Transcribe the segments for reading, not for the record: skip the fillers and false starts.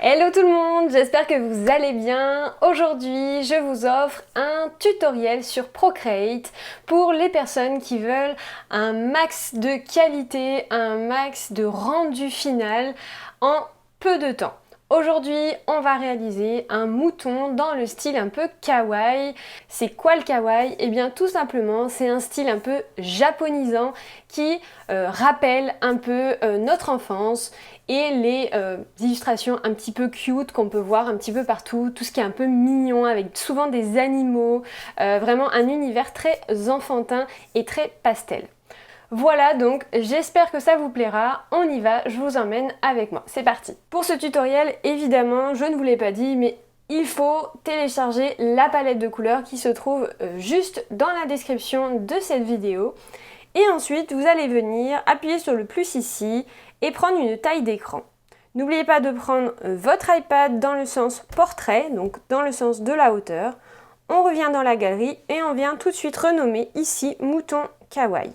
Hello tout le monde, j'espère que vous allez bien. Aujourd'hui, je vous offre un tutoriel sur Procreate pour les personnes qui veulent un max de qualité, un max de rendu final en peu de temps. Aujourd'hui, on va réaliser un mouton dans le style un peu kawaii. C'est quoi le kawaii? Eh bien tout simplement, c'est un style un peu japonisant qui rappelle un peu notre enfance et les illustrations un petit peu cute qu'on peut voir un petit peu partout, tout ce qui est un peu mignon avec souvent des animaux, vraiment un univers très enfantin et très pastel. Voilà, donc j'espère que ça vous plaira, on y va, je vous emmène avec moi, c'est parti. Pour ce tutoriel, évidemment, je ne vous l'ai pas dit, mais il faut télécharger la palette de couleurs qui se trouve juste dans la description de cette vidéo. Et ensuite, vous allez venir appuyer sur le plus ici et prendre une taille d'écran. N'oubliez pas de prendre votre iPad dans le sens portrait, donc dans le sens de la hauteur. On revient dans la galerie et on vient tout de suite renommer ici Mouton Kawaii.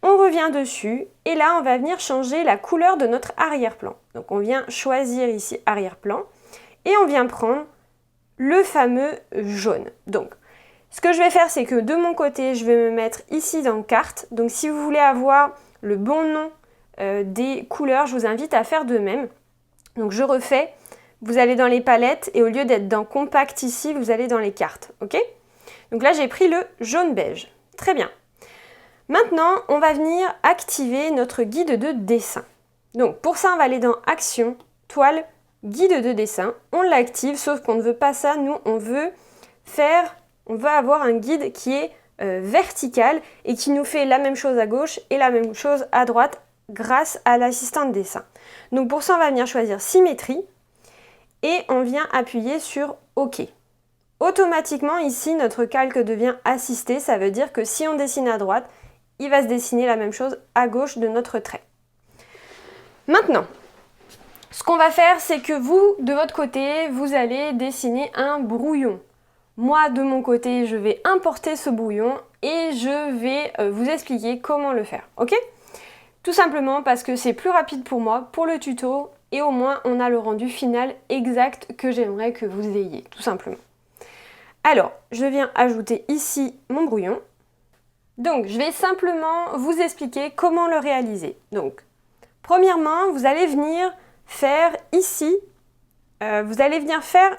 On revient dessus et là on va venir changer la couleur de notre arrière-plan. Donc on vient choisir ici arrière-plan et on vient prendre le fameux jaune. Donc ce que je vais faire, c'est que de mon côté, je vais me mettre ici dans carte. Donc si vous voulez avoir le bon nom des couleurs, je vous invite à faire de même. Donc je refais, vous allez dans les palettes et au lieu d'être dans compact ici, vous allez dans les cartes. Ok? Donc là, j'ai pris le jaune beige. Très bien. Maintenant, on va venir activer notre guide de dessin. Donc pour ça, on va aller dans Action, Toile, Guide de dessin. On l'active, sauf qu'on ne veut pas ça. Nous, on veut avoir un guide qui est vertical et qui nous fait la même chose à gauche et la même chose à droite grâce à l'assistant de dessin. Donc pour ça, on va venir choisir Symétrie et on vient appuyer sur OK. Automatiquement, ici, notre calque devient assisté. Ça veut dire que si on dessine à droite, il va se dessiner la même chose à gauche de notre trait. Maintenant, ce qu'on va faire, c'est que vous, de votre côté, vous allez dessiner un brouillon. Moi, de mon côté, je vais importer ce brouillon et je vais vous expliquer comment le faire, ok? Tout simplement parce que c'est plus rapide pour moi, pour le tuto, et au moins on a le rendu final exact que j'aimerais que vous ayez, tout simplement. Alors, je viens ajouter ici mon brouillon. Donc, je vais simplement vous expliquer comment le réaliser. Donc, premièrement, vous allez venir faire ici, vous allez venir faire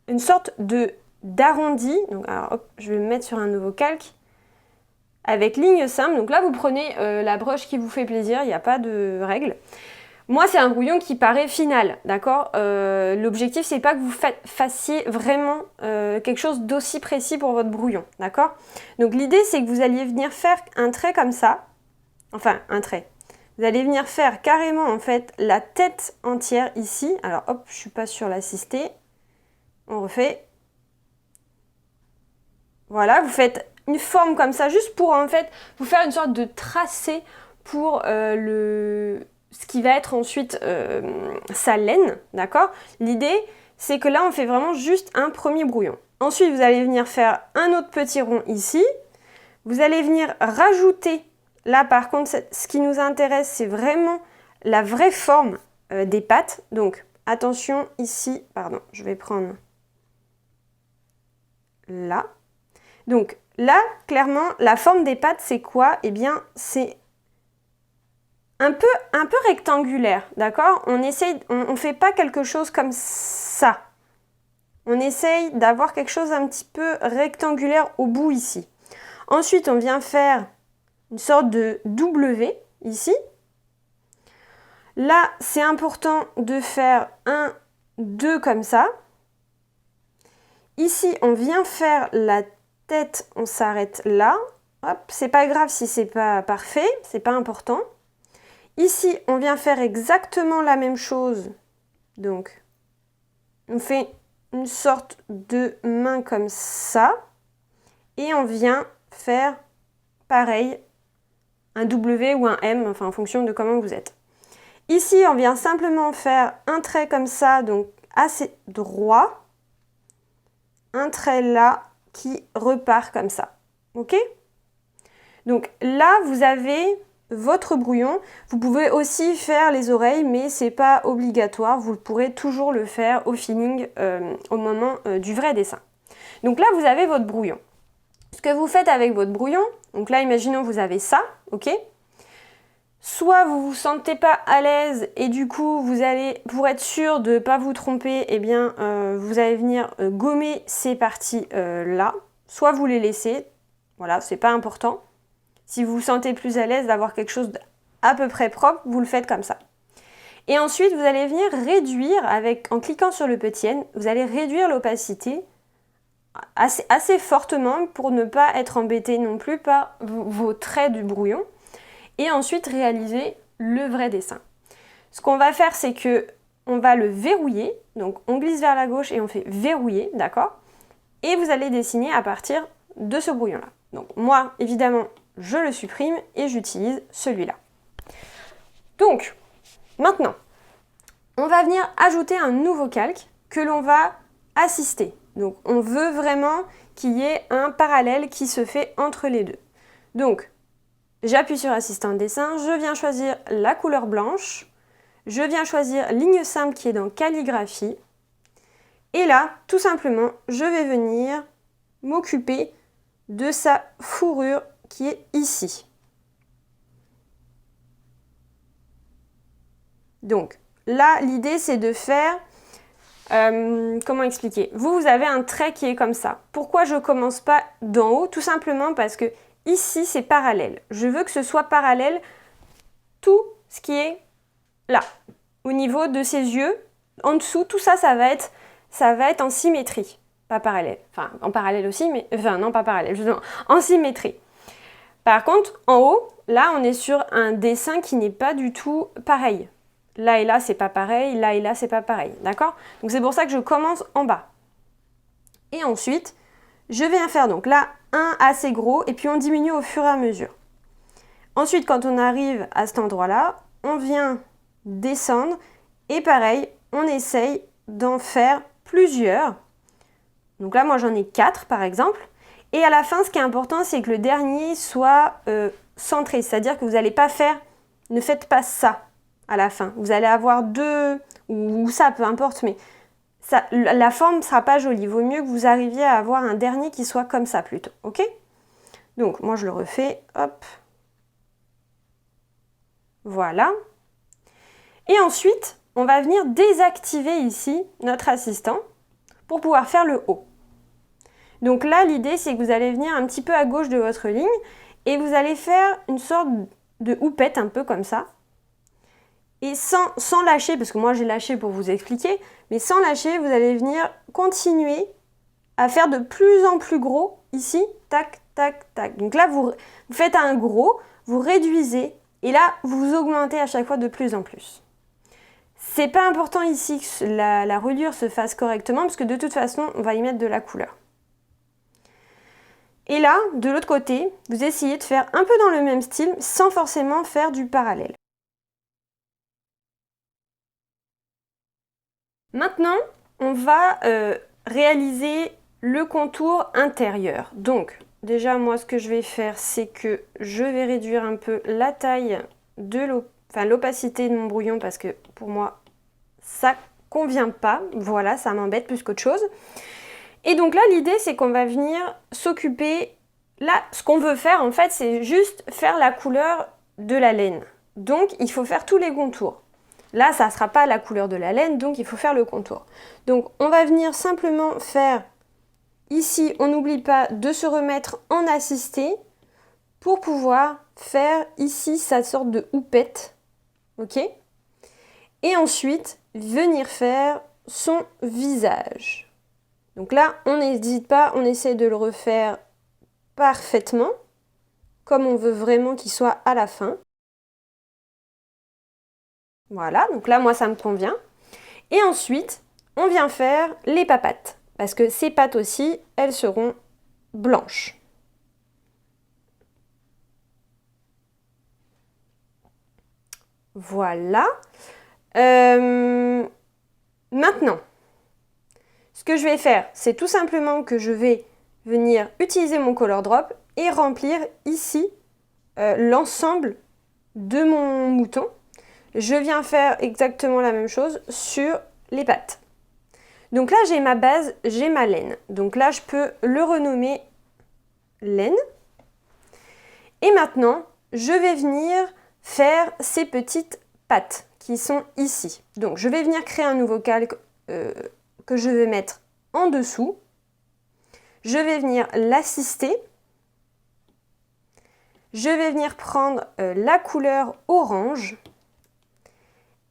une sorte d'arrondi. Donc, alors, hop, je vais me mettre sur un nouveau calque avec ligne simple. Donc là, vous prenez la broche qui vous fait plaisir, il n'y a pas de règle. Moi, c'est un brouillon qui paraît final, d'accord? L'objectif, c'est pas que vous fassiez vraiment quelque chose d'aussi précis pour votre brouillon, d'accord? Donc l'idée, c'est que vous alliez venir faire un trait comme ça, enfin un trait. Vous allez venir faire carrément en fait la tête entière ici. Alors hop, je suis pas sur l'assisté. On refait. Voilà, vous faites une forme comme ça, juste pour en fait vous faire une sorte de tracé pour ce qui va être ensuite sa laine, d'accord? L'idée, c'est que là, on fait vraiment juste un premier brouillon. Ensuite, vous allez venir faire un autre petit rond ici. Vous allez venir rajouter, là par contre, ce qui nous intéresse, c'est vraiment la vraie forme des pattes. Donc, attention ici, pardon, je vais prendre là. Donc là, clairement, la forme des pattes, c'est quoi? Eh bien, c'est un peu rectangulaire, d'accord? On fait pas quelque chose comme ça. On essaye d'avoir quelque chose un petit peu rectangulaire au bout ici. Ensuite, on vient faire une sorte de W ici. Là, c'est important de faire un, deux comme ça. Ici, on vient faire la tête, on s'arrête là. Hop, c'est pas grave si c'est pas parfait, c'est pas important. Ici, on vient faire exactement la même chose. Donc, on fait une sorte de main comme ça. Et on vient faire pareil, un W ou un M, enfin en fonction de comment vous êtes. Ici, on vient simplement faire un trait comme ça, donc assez droit. Un trait là qui repart comme ça. Ok? Donc là, vous avez votre brouillon. Vous pouvez aussi faire les oreilles, mais c'est pas obligatoire. Vous pourrez toujours le faire au feeling au moment du vrai dessin. Donc là, vous avez votre brouillon. Ce que vous faites avec votre brouillon, donc là, imaginons vous avez ça, ok? Soit vous vous sentez pas à l'aise et du coup, vous allez, pour être sûr de ne pas vous tromper, eh bien, vous allez venir gommer ces parties là. Soit vous les laissez, voilà, c'est pas important. Si vous vous sentez plus à l'aise d'avoir quelque chose à peu près propre, vous le faites comme ça. Et ensuite, vous allez venir réduire, en cliquant sur le petit n, vous allez réduire l'opacité assez fortement pour ne pas être embêté non plus par vos traits du brouillon. Et ensuite réaliser le vrai dessin. Ce qu'on va faire, c'est que on va le verrouiller. Donc on glisse vers la gauche et on fait verrouiller, d'accord? Et vous allez dessiner à partir de ce brouillon-là. Donc moi, évidemment, je le supprime et j'utilise celui-là. Donc, maintenant, on va venir ajouter un nouveau calque que l'on va assister. Donc on veut vraiment qu'il y ait un parallèle qui se fait entre les deux. Donc, j'appuie sur assistant de dessin, je viens choisir la couleur blanche, je viens choisir ligne simple qui est dans calligraphie, et là, tout simplement, je vais venir m'occuper de sa fourrure qui est ici. Donc là, l'idée c'est de faire, comment expliquer? Vous avez un trait qui est comme ça. Pourquoi je commence pas d'en haut? Tout simplement parce que ici, c'est parallèle. Je veux que ce soit parallèle tout ce qui est là, au niveau de ses yeux. En dessous, tout ça, ça va être en symétrie. Pas parallèle. Enfin, en parallèle aussi, mais... Enfin, non, pas parallèle. Justement, en symétrie. Par contre, en haut, là, on est sur un dessin qui n'est pas du tout pareil. Là et là, c'est pas pareil. Là et là, c'est pas pareil. D'accord? Donc, c'est pour ça que je commence en bas. Et ensuite, je viens faire donc là un assez gros et puis on diminue au fur et à mesure. Ensuite, quand on arrive à cet endroit-là, on vient descendre et pareil, on essaye d'en faire plusieurs. Donc là, moi j'en ai 4 par exemple. Et à la fin, ce qui est important, c'est que le dernier soit centré. C'est-à-dire que vous n'allez pas faire, ne faites pas ça à la fin. Vous allez avoir 2 ou ça, peu importe, mais ça, la forme ne sera pas jolie. Il vaut mieux que vous arriviez à avoir un dernier qui soit comme ça plutôt. Ok? Donc, moi, je le refais. Hop. Voilà. Et ensuite, on va venir désactiver ici notre assistant pour pouvoir faire le haut. Donc là, l'idée, c'est que vous allez venir un petit peu à gauche de votre ligne et vous allez faire une sorte de houppette un peu comme ça. Et sans lâcher, parce que moi j'ai lâché pour vous expliquer, mais sans lâcher, vous allez venir continuer à faire de plus en plus gros ici, tac, tac, tac. Donc là, vous faites un gros, vous réduisez, et là, vous augmentez à chaque fois de plus en plus. C'est pas important ici que la reliure se fasse correctement, parce que de toute façon, on va y mettre de la couleur. Et là, de l'autre côté, vous essayez de faire un peu dans le même style, sans forcément faire du parallèle. Maintenant, on va réaliser le contour intérieur. Donc, déjà, moi, ce que je vais faire, c'est que je vais réduire un peu la taille de l'opacité de mon brouillon parce que pour moi, ça convient pas. Voilà, ça m'embête plus qu'autre chose. Et donc là, l'idée, c'est qu'on va venir s'occuper... Là, ce qu'on veut faire, en fait, c'est juste faire la couleur de la laine. Donc, il faut faire tous les contours. Là, ça ne sera pas la couleur de la laine, donc il faut faire le contour. Donc, on va venir simplement faire... Ici, on n'oublie pas de se remettre en assisté pour pouvoir faire ici sa sorte de houppette. Ok? Et ensuite, venir faire son visage. Donc là, on n'hésite pas, on essaie de le refaire parfaitement, comme on veut vraiment qu'il soit à la fin. Voilà, donc là, moi, ça me convient. Et ensuite, on vient faire les papates, parce que ces pattes aussi, elles seront blanches. Voilà. Maintenant, ce que je vais faire, c'est tout simplement que je vais venir utiliser mon color drop et remplir ici l'ensemble de mon mouton, je viens faire exactement la même chose sur les pattes. Donc là, j'ai ma base, j'ai ma laine. Donc là, je peux le renommer laine. Et maintenant, je vais venir faire ces petites pattes qui sont ici. Donc, je vais venir créer un nouveau calque que je vais mettre en dessous. Je vais venir l'assister. Je vais venir prendre la couleur orange.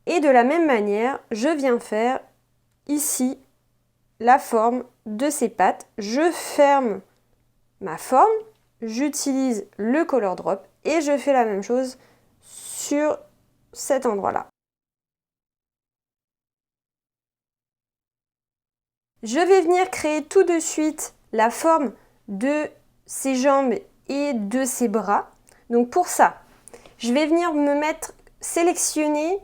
Et de la même manière, je viens faire ici la forme de ces pattes. Je ferme ma forme, j'utilise le color drop et je fais la même chose sur cet endroit-là. Je vais venir créer tout de suite la forme de ses jambes et de ses bras. Donc pour ça, je vais venir sélectionner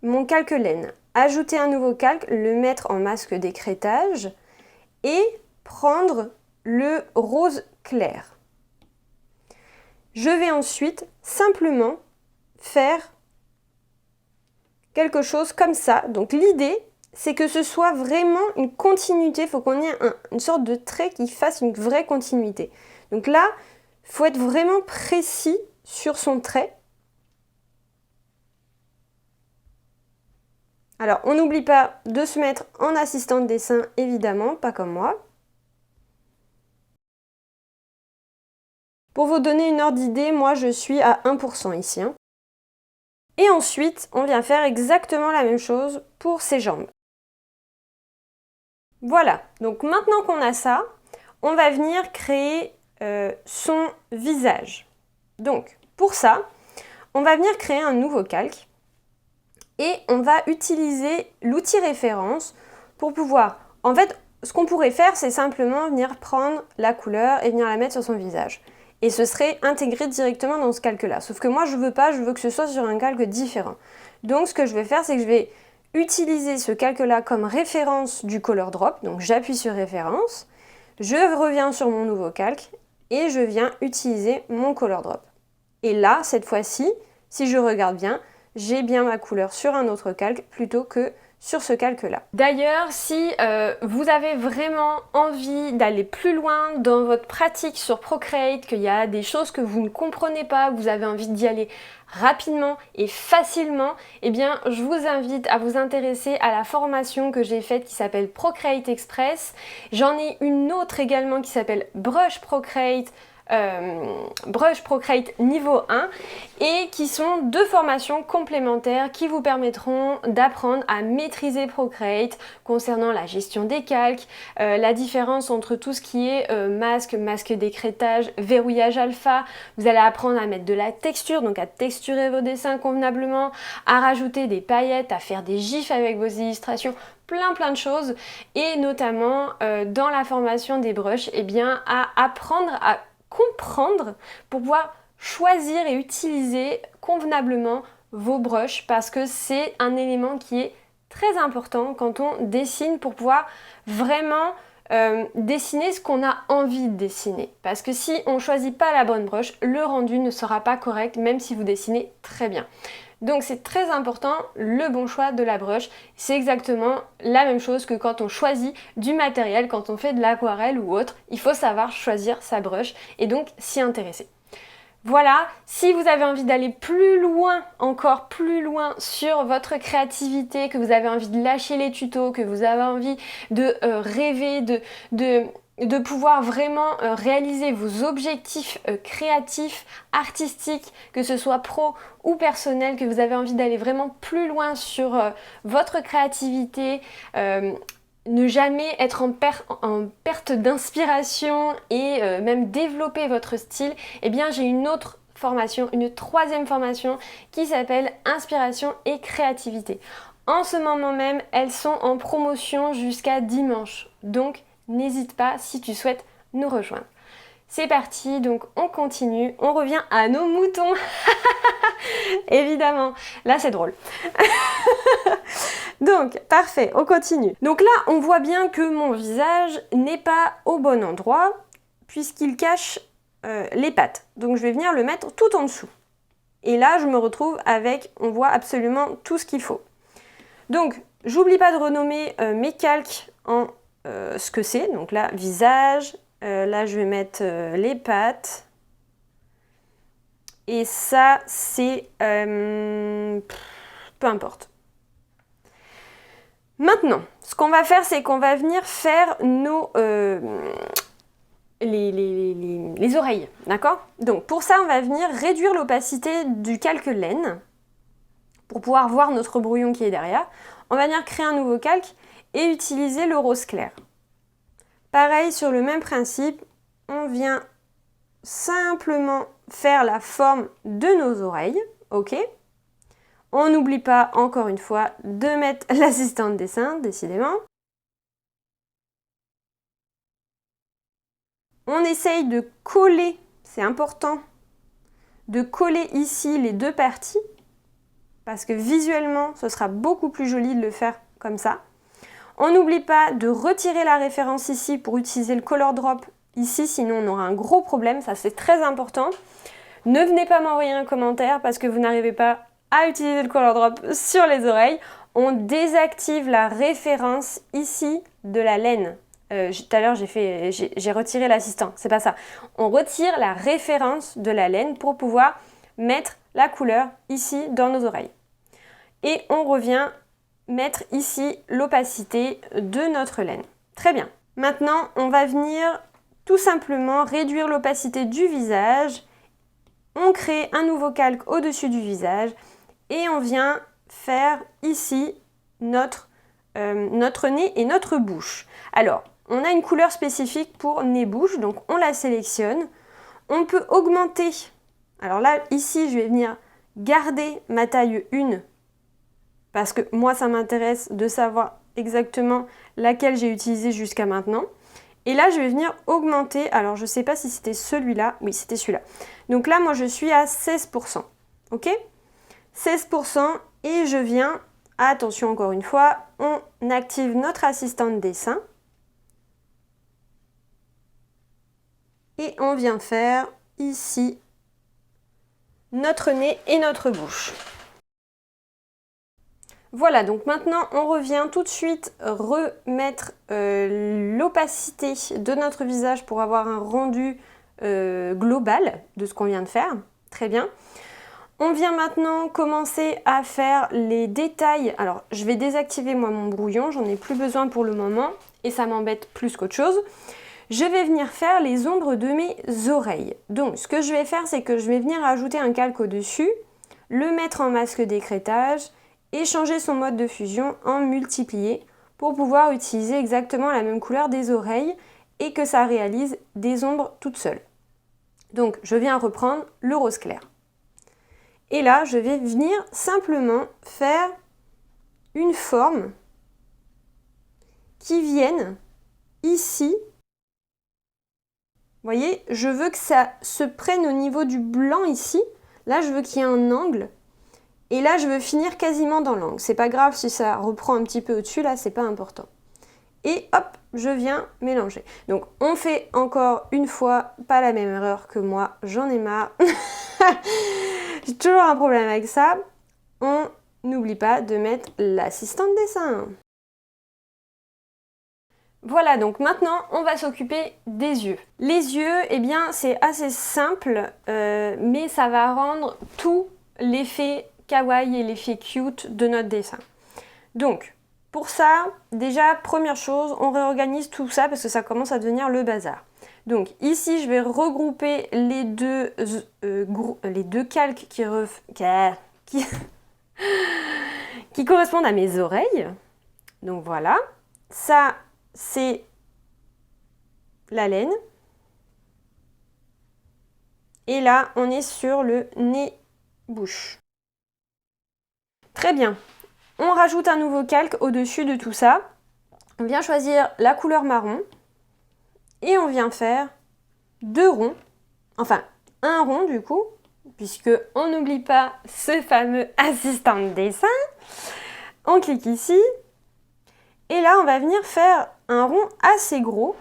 mon calque laine, ajouter un nouveau calque, le mettre en masque d'écrêtage et prendre le rose clair. Je vais ensuite simplement faire quelque chose comme ça. Donc l'idée, c'est que ce soit vraiment une continuité. Il faut qu'on ait une sorte de trait qui fasse une vraie continuité. Donc là, il faut être vraiment précis sur son trait. Alors, on n'oublie pas de se mettre en assistant de dessin, évidemment, pas comme moi. Pour vous donner une ordre d'idée, moi je suis à 1% ici. Et ensuite, on vient faire exactement la même chose pour ses jambes. Voilà, donc maintenant qu'on a ça, on va venir créer son visage. Donc, pour ça, on va venir créer un nouveau calque et on va utiliser l'outil référence pour pouvoir... En fait, ce qu'on pourrait faire, c'est simplement venir prendre la couleur et venir la mettre sur son visage. Et ce serait intégré directement dans ce calque-là. Sauf que moi, je veux pas, je veux que ce soit sur un calque différent. Donc, ce que je vais faire, c'est que je vais utiliser ce calque-là comme référence du color drop. Donc, j'appuie sur référence, je reviens sur mon nouveau calque et je viens utiliser mon color drop. Et là, cette fois-ci, si je regarde bien, j'ai bien ma couleur sur un autre calque plutôt que sur ce calque-là. D'ailleurs, si vous avez vraiment envie d'aller plus loin dans votre pratique sur Procreate, qu'il y a des choses que vous ne comprenez pas, vous avez envie d'y aller rapidement et facilement, eh bien, je vous invite à vous intéresser à la formation que j'ai faite qui s'appelle Procreate Express. J'en ai une autre également qui s'appelle Brush Procreate niveau 1 et qui sont deux formations complémentaires qui vous permettront d'apprendre à maîtriser Procreate concernant la gestion des calques, la différence entre tout ce qui est masque d'écrêtage, verrouillage alpha. Vous allez apprendre à mettre de la texture, donc à texturer vos dessins convenablement, à rajouter des paillettes, à faire des gifs avec vos illustrations, plein de choses, et notamment dans la formation des brushes, eh bien à apprendre à comprendre pour pouvoir choisir et utiliser convenablement vos brushes, parce que c'est un élément qui est très important quand on dessine pour pouvoir vraiment dessiner ce qu'on a envie de dessiner. Parce que si on ne choisit pas la bonne brush, le rendu ne sera pas correct même si vous dessinez très bien. Donc c'est très important le bon choix de la brush. C'est exactement la même chose que quand on choisit du matériel, quand on fait de l'aquarelle ou autre. Il faut savoir choisir sa brush et donc s'y intéresser. Voilà, si vous avez envie d'aller plus loin, encore plus loin sur votre créativité, que vous avez envie de lâcher les tutos, que vous avez envie de rêver, de pouvoir vraiment réaliser vos objectifs créatifs, artistiques, que ce soit pro ou personnel, que vous avez envie d'aller vraiment plus loin sur votre créativité, ne jamais être en perte d'inspiration et même développer votre style, eh bien j'ai une autre formation, une troisième formation qui s'appelle Inspiration et créativité. En ce moment même, elles sont en promotion jusqu'à dimanche, donc n'hésite pas si tu souhaites nous rejoindre. C'est parti, donc on continue, on revient à nos moutons. Évidemment, là c'est drôle. Donc, parfait, on continue. Donc là, on voit bien que mon visage n'est pas au bon endroit puisqu'il cache les pattes. Donc je vais venir le mettre tout en dessous. Et là, je me retrouve avec, on voit absolument tout ce qu'il faut. Donc, j'oublie pas de renommer mes calques en ce que c'est. Donc là, visage. Là, je vais mettre les pattes. Et ça, c'est... peu importe. Maintenant, ce qu'on va faire, c'est qu'on va venir faire nos... les oreilles, d'accord? Donc pour ça, on va venir réduire l'opacité du calque laine pour pouvoir voir notre brouillon qui est derrière. On va venir créer un nouveau calque et utiliser le rose clair. Pareil, sur le même principe, on vient simplement faire la forme de nos oreilles, ok? On n'oublie pas, encore une fois, de mettre l'assistant de dessin, décidément. On essaye de coller, c'est important, de coller ici les deux parties, parce que visuellement, ce sera beaucoup plus joli de le faire comme ça. On n'oublie pas de retirer la référence ici pour utiliser le color drop ici, sinon on aura un gros problème, ça c'est très important. Ne venez pas m'envoyer un commentaire parce que vous n'arrivez pas à utiliser le color drop sur les oreilles. On désactive la référence ici de la laine. Tout à l'heure j'ai retiré l'assistant, c'est pas ça. On retire la référence de la laine pour pouvoir mettre la couleur ici dans nos oreilles. Et on revient mettre ici l'opacité de notre laine. Très bien. Maintenant, on va venir tout simplement réduire l'opacité du visage. On crée un nouveau calque au-dessus du visage et on vient faire ici notre nez et notre bouche. Alors, on a une couleur spécifique pour nez-bouche, donc on la sélectionne. On peut augmenter. Alors là, ici, je vais venir garder ma taille 1 parce que moi, ça m'intéresse de savoir exactement laquelle j'ai utilisée jusqu'à maintenant. Et là, je vais venir augmenter. Alors, je ne sais pas si c'était celui-là. Oui, c'était celui-là. Donc là, moi, je suis à 16%. OK ? 16%. Et je viens, attention encore une fois, on active notre assistant de dessin. Et on vient faire ici notre nez et notre bouche. Voilà, donc maintenant on revient tout de suite remettre l'opacité de notre visage pour avoir un rendu global de ce qu'on vient de faire. Très bien. On vient maintenant commencer à faire les détails. Alors, je vais désactiver moi mon brouillon, j'en ai plus besoin pour le moment et ça m'embête plus qu'autre chose. Je vais venir faire les ombres de mes oreilles. Donc, ce que je vais faire, c'est que je vais venir ajouter un calque au-dessus, le mettre en masque d'écrêtage et changer son mode de fusion en multiplié pour pouvoir utiliser exactement la même couleur des oreilles et que ça réalise des ombres toutes seules. Donc, je viens reprendre le rose clair. Et là, je vais venir simplement faire une forme qui vienne ici. Vous voyez, je veux que ça se prenne au niveau du blanc ici. Là, je veux qu'il y ait un angle. Et là, je veux finir quasiment dans l'angle. C'est pas grave si ça reprend un petit peu au-dessus, là, c'est pas important. Et hop, je viens mélanger. Donc, on fait encore une fois pas la même erreur que moi. J'en ai marre. J'ai toujours un problème avec ça. On n'oublie pas de mettre l'assistant de dessin. Voilà, donc maintenant, on va s'occuper des yeux. Les yeux, eh bien, c'est assez simple, mais ça va rendre tout l'effet kawaii et l'effet cute de notre dessin. Donc, pour ça, déjà, première chose, on réorganise tout ça parce que ça commence à devenir le bazar. Donc ici, je vais regrouper les deux calques qui correspondent à mes oreilles. Donc voilà, ça c'est la laine. Et là, on est sur le nez-bouche. Très bien. On rajoute un nouveau calque au-dessus de tout ça. On vient choisir la couleur marron. Et on vient faire 2 ronds. Enfin, un rond du coup. Puisque on n'oublie pas ce fameux assistant de dessin. On clique ici. Et là, on va venir faire un rond assez gros.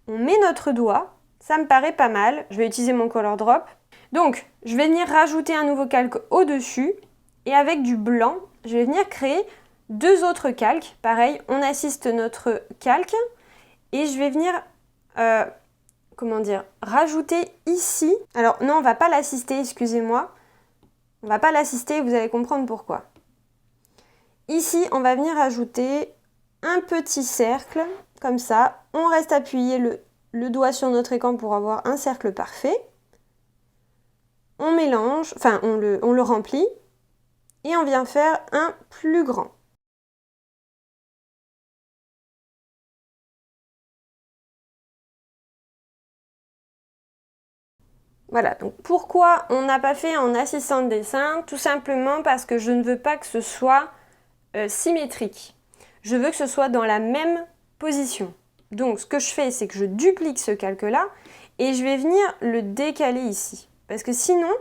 On met notre doigt. Ça me paraît pas mal. Je vais utiliser mon color drop. Donc, je vais venir rajouter un nouveau calque au-dessus et avec du blanc, je vais venir créer deux autres calques. Pareil, on assiste notre calque et je vais venir, rajouter ici. Alors non, on ne va pas l'assister, excusez-moi. On ne va pas l'assister, vous allez comprendre pourquoi. Ici, on va venir ajouter un petit cercle, comme ça. On reste appuyé le doigt sur notre écran pour avoir un cercle parfait. On mélange, enfin on le remplit et on vient faire un plus grand. Voilà, donc pourquoi on n'a pas fait en assistant de dessin? Tout simplement parce que je ne veux pas que ce soit symétrique. Je veux que ce soit dans la même position. Donc ce que je fais, c'est que je duplique ce calque-là et je vais venir le décaler ici. Parce que sinon,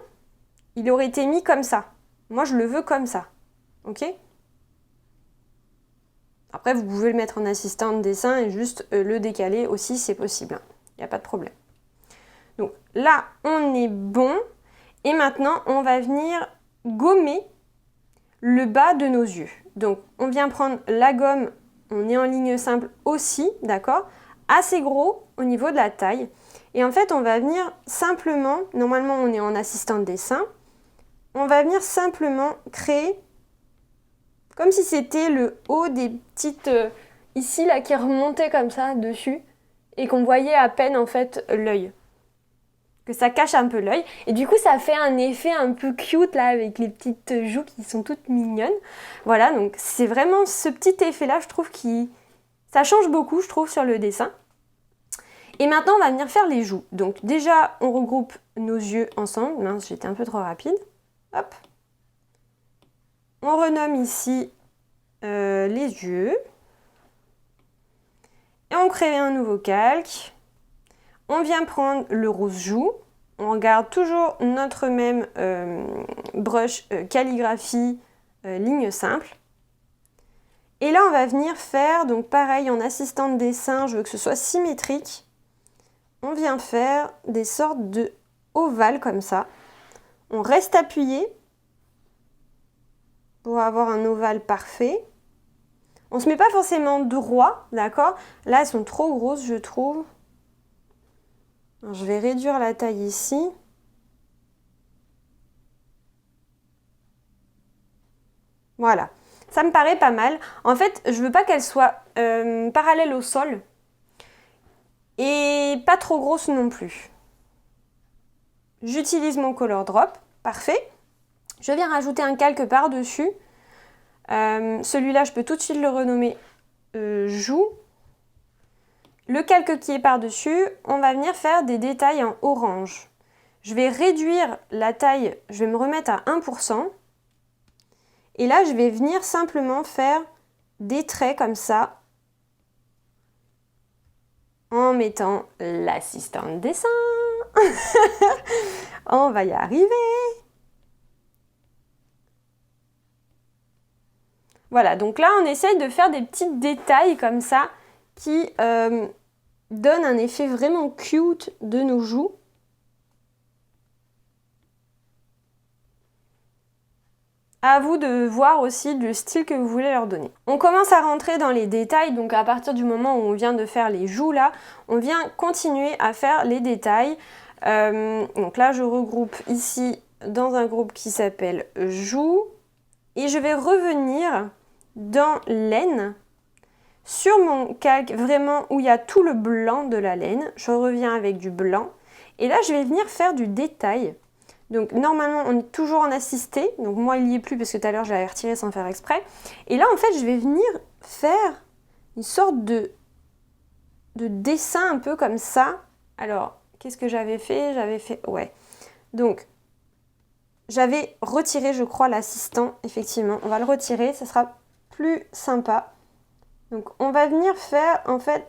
il aurait été mis comme ça. Moi, je le veux comme ça. Ok? Après, vous pouvez le mettre en assistant de dessin et juste le décaler aussi, c'est possible. Il n'y a pas de problème. Donc là, on est bon. Et maintenant, on va venir gommer le bas de nos yeux. Donc, on vient prendre la gomme, on est en ligne simple aussi, d'accord? Assez gros au niveau de la taille. Et en fait, on va venir simplement, normalement, on est en assistant de dessin, on va venir simplement créer comme si c'était le haut des petites... ici, là, qui remontait comme ça, dessus, et qu'on voyait à peine, en fait, l'œil. Que ça cache un peu l'œil. Et du coup, ça fait un effet un peu cute, là, avec les petites joues qui sont toutes mignonnes. Voilà, donc c'est vraiment ce petit effet-là, je trouve, ça change beaucoup, je trouve, sur le dessin. Et maintenant, on va venir faire les joues. Donc déjà, on regroupe nos yeux ensemble. Mince, j'étais un peu trop rapide. Hop. On renomme ici les yeux. Et on crée un nouveau calque. On vient prendre le rose joue. On regarde toujours notre même brush calligraphie ligne simple. Et là, on va venir faire, donc pareil, en assistant de dessin, je veux que ce soit symétrique. On vient faire des sortes de ovales comme ça. On reste appuyé pour avoir un ovale parfait. On ne se met pas forcément droit, d'accord? Là, elles sont trop grosses, je trouve. Alors, je vais réduire la taille ici. Voilà, ça me paraît pas mal. En fait, je veux pas qu'elle soit parallèle au sol et pas trop grosse non plus. J'utilise mon color drop, parfait. Je viens rajouter un calque par-dessus. Celui-là, je peux tout de suite le renommer joue. Le calque qui est par-dessus, on va venir faire des détails en orange. Je vais réduire la taille, je vais me remettre à 1%. Et là, je vais venir simplement faire des traits comme ça en mettant l'assistant de dessin. On va y arriver. Voilà, donc là, on essaye de faire des petits détails comme ça qui donnent un effet vraiment cute de nos joues. À vous de voir aussi le style que vous voulez leur donner. On commence à rentrer dans les détails, donc à partir du moment où on vient de faire les joues là, on vient continuer à faire les détails. Donc là, je regroupe ici dans un groupe qui s'appelle joues et je vais revenir dans laine sur mon calque vraiment où il y a tout le blanc de la laine. Je reviens avec du blanc et là, je vais venir faire du détail. Donc normalement on est toujours en assisté, donc moi il n'y est plus parce que tout à l'heure je l'avais retiré sans faire exprès. Et là en fait je vais venir faire une sorte de dessin un peu comme ça. Alors qu'est-ce que j'avais fait? Ouais. Donc j'avais retiré je crois l'assistant, effectivement. On va le retirer, ça sera plus sympa. Donc on va venir faire en fait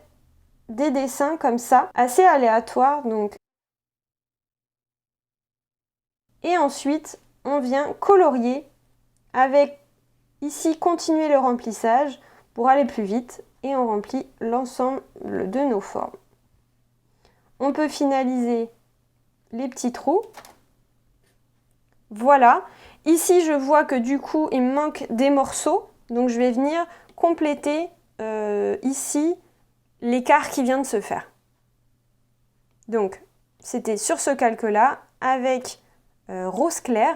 des dessins comme ça, assez aléatoires. Donc et ensuite, on vient colorier avec, ici, continuer le remplissage pour aller plus vite. Et on remplit l'ensemble de nos formes. On peut finaliser les petits trous. Voilà. Ici, je vois que du coup, il me manque des morceaux. Donc, je vais venir compléter ici l'écart qui vient de se faire. Donc, c'était sur ce calque-là avec rose clair.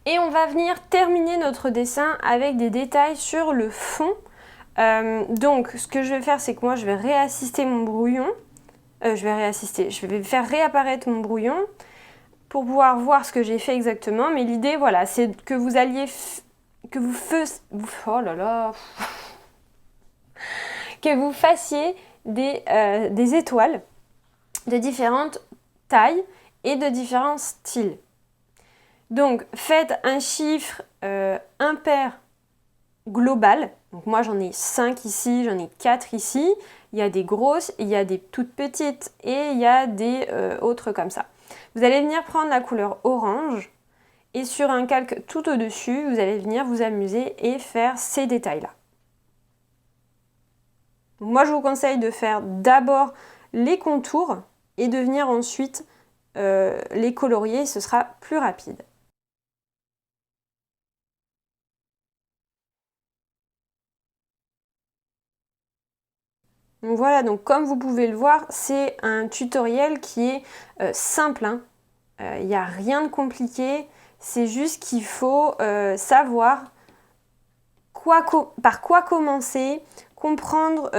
Et on va venir terminer notre dessin avec des détails sur le fond. Donc, ce que je vais faire, c'est que moi, je vais réassister mon brouillon. Je vais faire réapparaître mon brouillon pour pouvoir voir ce que j'ai fait exactement. Mais l'idée, voilà, c'est que vous alliez... Oh là là que vous fassiez des étoiles de différentes tailles et de différents styles. Donc, faites un chiffre impair global. Donc moi, j'en ai 5 ici, j'en ai 4 ici. Il y a des grosses, il y a des toutes petites et il y a des autres comme ça. Vous allez venir prendre la couleur orange et sur un calque tout au-dessus, vous allez venir vous amuser et faire ces détails-là. Moi, je vous conseille de faire d'abord les contours et de venir ensuite les colorier, ce sera plus rapide. Donc voilà, donc comme vous pouvez le voir, c'est un tutoriel qui est simple, hein. Il n'y a rien de compliqué, c'est juste qu'il faut savoir par quoi commencer, comprendre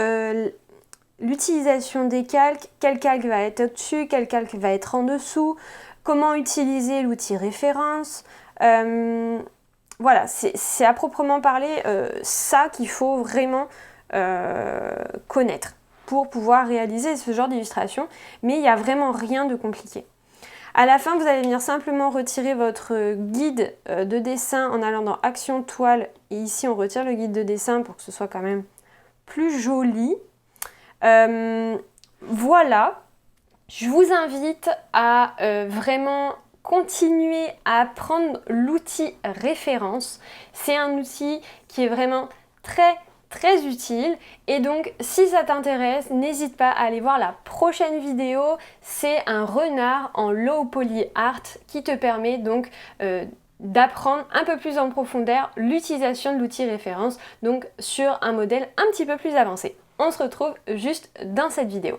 l'utilisation des calques, quel calque va être au-dessus, quel calque va être en dessous, comment utiliser l'outil référence. Voilà, c'est à proprement parler ça qu'il faut vraiment connaître pour pouvoir réaliser ce genre d'illustration, mais il n'y a vraiment rien de compliqué. À la fin, vous allez venir simplement retirer votre guide de dessin en allant dans Action toile, et ici on retire le guide de dessin pour que ce soit quand même plus joli. Voilà, je vous invite à vraiment continuer à apprendre l'outil référence. C'est un outil qui est vraiment très utile et donc si ça t'intéresse, n'hésite pas à aller voir la prochaine vidéo. C'est un renard en low poly art qui te permet donc d'apprendre un peu plus en profondeur l'utilisation de l'outil référence, donc sur un modèle un petit peu plus avancé. On se retrouve juste dans cette vidéo.